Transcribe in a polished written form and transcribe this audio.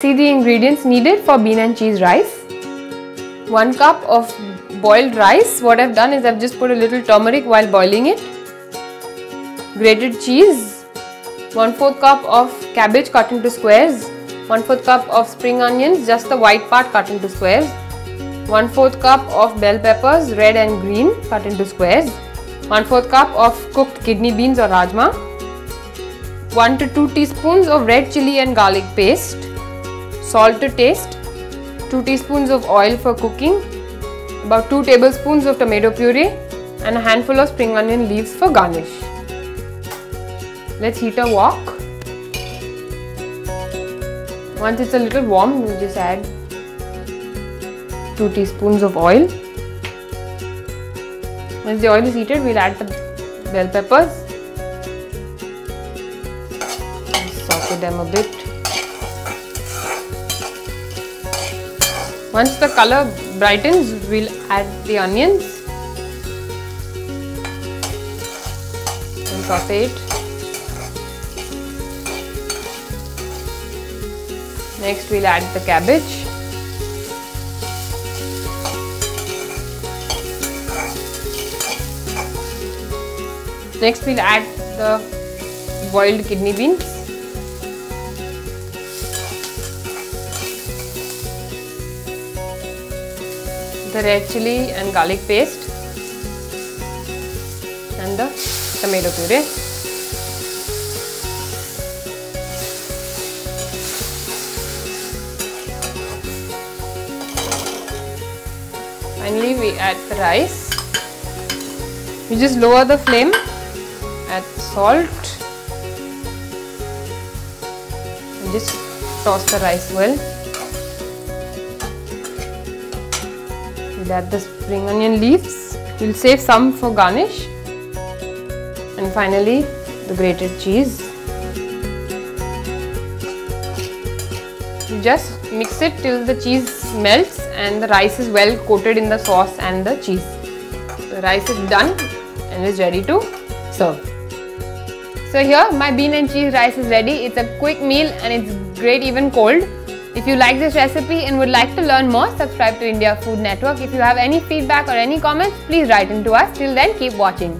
See the ingredients needed for bean and cheese rice. 1 cup of boiled rice. What I've done is I've just put a little turmeric while boiling it. Grated cheese. 1/4 cup of cabbage cut into squares. 1/4 cup of spring onions, just the white part cut into squares. 1/4 cup of bell peppers, red and green, cut into squares. 1/4 cup of cooked kidney beans or rajma. 1 to 2 teaspoons of red chilli and garlic paste. Salt to taste. 2 teaspoons of oil for cooking. About 2 tablespoons of tomato puree and a handful of spring onion leaves for garnish. Let's heat a wok. Once it's a little warm, we'll just add 2 teaspoons of oil. Once the oil is heated, we'll add the bell peppers. Saute them a bit. Once the color brightens, we'll add the onions and saute it. Next, we'll add the cabbage. Next, we'll add the boiled kidney beans. The red chilli and garlic paste and the tomato puree. Finally, we add the rice. We just lower the flame, add salt and just toss the rice well. We'll add the spring onion leaves. We'll save some for garnish. And finally, the grated cheese. You just mix it till the cheese melts and the rice is well coated in the sauce and the cheese. The rice is done and is ready to serve. So here my bean and cheese rice is ready. It's a quick meal and it's great even cold. If you like this recipe and would like to learn more, subscribe to India Food Network. If you have any feedback or any comments, please write into us. Till then, keep watching.